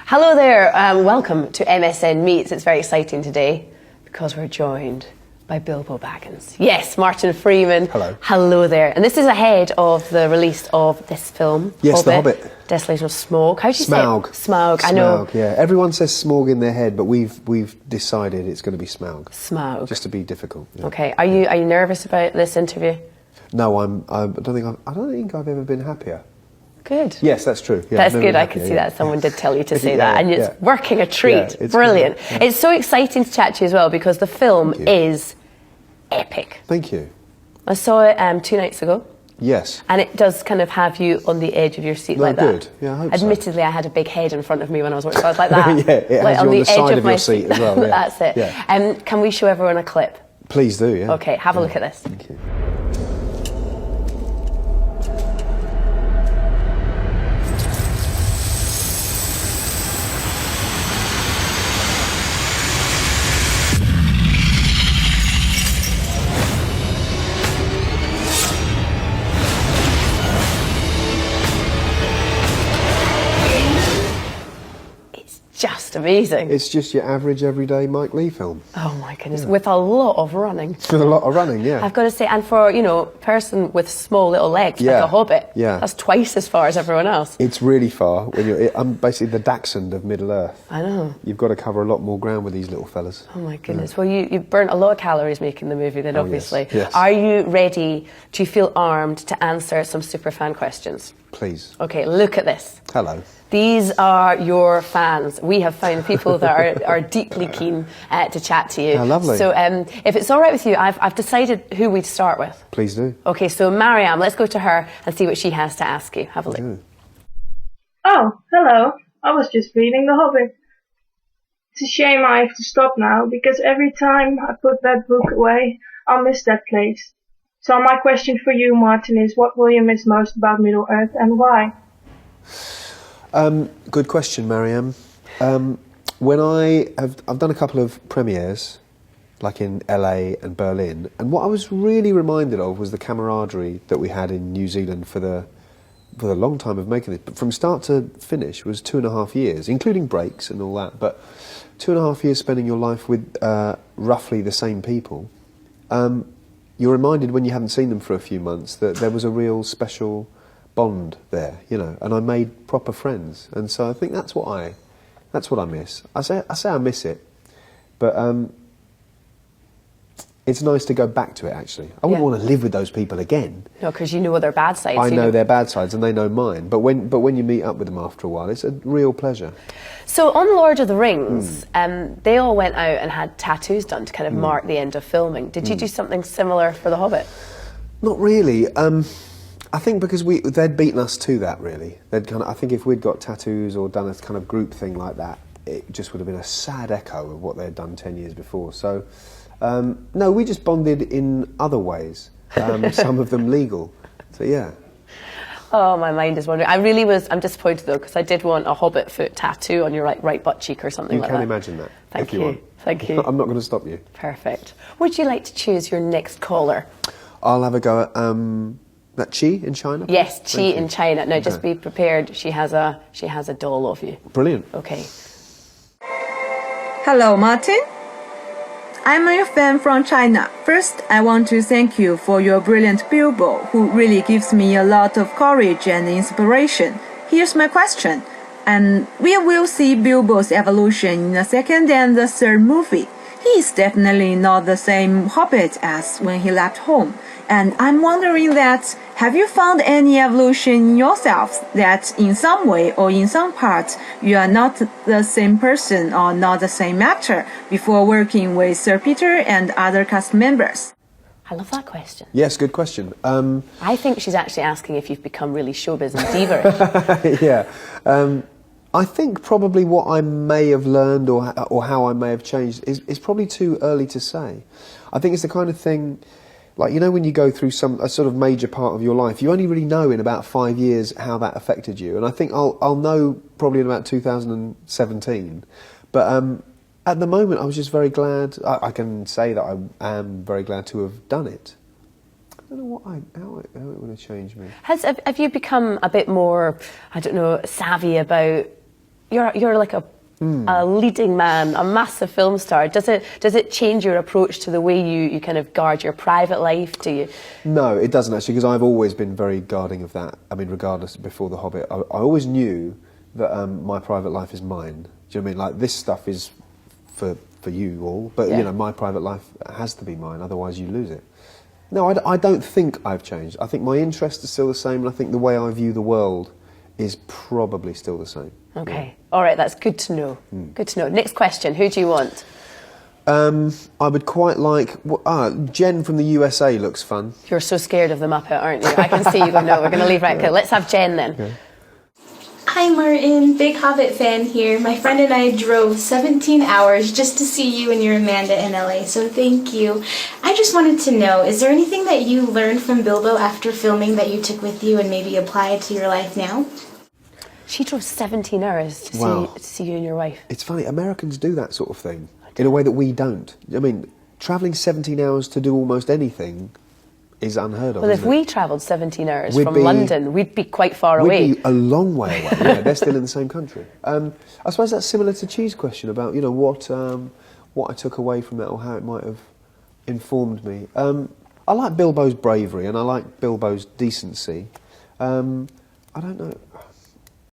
Hello there, welcome to MSN Meets. It's very exciting today because we're joined by Bilbo-Baggins. Yes, Martin Freeman. Hello. Hello there. And this is ahead of the release of this film. Yes, The Hobbit. Desolation of Smaug. How do you Smaug. say it? Smaug. I know. Smaug, yeah. Everyone says Smaug in their head, but we've decided it's going to be Smaug. Smaug. Just to be difficult. Yeah. Okay. Are you nervous about this interview? No, I don't think I've ever been happier. Good. Yes, that's true. Yeah, that's good. I could see that. Someone did tell you to say that. And it's working a treat. Yeah, it's brilliant. Good, yeah. It's so exciting to chat to you as well because the film is epic. Thank you. I saw it 2 nights ago. Yes. And it does kind of have you on the edge of your seat like that. Good. Yeah, I hope Admittedly, so. I had a big head in front of me when I was watching, so I was like that. Yeah, it like has you on the side of your seat as well. Yeah. That's it. Yeah. Can we show everyone a clip? Please do, yeah. Okay, have a look at this. Thank you. Just amazing. It's just your average, everyday Mike Leigh film. Oh my goodness, with a lot of running. With a lot of running, yeah. I've got to say, and for, a person with small little legs, like a hobbit, that's twice as far as everyone else. It's really far. I'm basically the Dachshund of Middle-earth. I know. You've got to cover a lot more ground with these little fellas. Oh my goodness. Well, you burnt a lot of calories making the movie then, obviously. Yes. Are you ready? Do you feel armed to answer some superfan questions? Please. Okay, look at this. Hello. These are your fans. We have found people that are deeply keen to chat to you. How lovely. So if it's all right with you, I've decided who we'd start with. Please do. Okay, so Mariam, let's go to her and see what she has to ask you. Have a look. Oh, hello. I was just reading The Hobbit. It's a shame I have to stop now, because every time I put that book away, I'll miss that place. So my question for you, Martin, is what will you miss most about Middle-earth and why? Good question, Mariam. When I've done a couple of premieres, like in LA and Berlin, and what I was really reminded of was the camaraderie that we had in New Zealand for the long time of making this. But from start to finish was 2.5 years, including breaks and all that. But 2.5 years spending your life with roughly the same people. You're reminded when you haven't seen them for a few months that there was a real special bond there, and I made proper friends, and so I think that's what I miss. I say I miss it, but it's nice to go back to it. Actually, I wouldn't want to live with those people again. No, because you know their bad sides. I know their bad sides, and they know mine. But when you meet up with them after a while, it's a real pleasure. So on Lord of the Rings, they all went out and had tattoos done to kind of mark the end of filming. Did you do something similar for The Hobbit? Not really. I think because they'd beaten us to that, really. I think if we'd got tattoos or done a kind of group thing like that, it just would have been a sad echo of what they'd done 10 years before. So, no, we just bonded in other ways, some of them legal. So, yeah. Oh, my mind is wandering. I'm disappointed though, because I did want a Hobbit foot tattoo on your right butt cheek or something like that. You can imagine that. Thank if you want. Thank you. I'm not going to stop you. Perfect. Would you like to choose your next caller? I'll have a go at that Chi in China. Yes, Chi in China. Now, just be prepared. She has a doll of you. Brilliant. Okay. Hello, Martin. I'm a fan from China. First, I want to thank you for your brilliant Bilbo, who really gives me a lot of courage and inspiration. Here's my question. And we will see Bilbo's evolution in the second and the third movie. He is definitely not the same Hobbit as when he left home. And I'm wondering that, have you found any evolution in yourself that in some way or in some part you are not the same person or not the same actor before working with Sir Peter and other cast members? I love that question. Yes, good question. I think she's actually asking if you've become really showbiz and diva-ish. Yeah. I think probably what I may have learned or how I may have changed is probably too early to say. I think it's the kind of thing, like, when you go through a sort of major part of your life, you only really know in about 5 years how that affected you. And I think I'll know probably in about 2017. But at the moment, I was just very glad. I can say that I am very glad to have done it. I don't know how it would have changed me. Have you become a bit more, I don't know, savvy about you're like a leading man, a massive film star. Does it change your approach to the way you kind of guard your private life? Do you? No, it doesn't actually, because I've always been very guarding of that. I mean, regardless, before The Hobbit, I always knew that my private life is mine. Do you know what I mean? Like, this stuff is for you all, but you know, my private life has to be mine. Otherwise, you lose it. No, I don't think I've changed. I think my interests are still the same, and I think the way I view the world is probably still the same. Okay. Yeah. All right, that's good to know. Good to know. Next question, who do you want? I would quite like... Jen from the USA looks fun. You're so scared of the Muppet, aren't you? I can see you go, no, we're going to leave right. Okay, let's have Jen then. Okay. Hi Martin, big Hobbit fan here. My friend and I drove 17 hours just to see you and your Amanda in LA, so thank you. I just wanted to know, is there anything that you learned from Bilbo after filming that you took with you and maybe applied to your life now? She drove 17 hours to see you and your wife. It's funny, Americans do that sort of thing in a way that we don't. I mean, travelling 17 hours to do almost anything is unheard of. Well, if we travelled 17 hours from London, we'd be quite far away. We'd be a long way away. Yeah, they're still in the same country. I suppose that's similar to Chi's question about, you know, what I took away from that or how it might have informed me. I like Bilbo's bravery and I like Bilbo's decency. I don't know.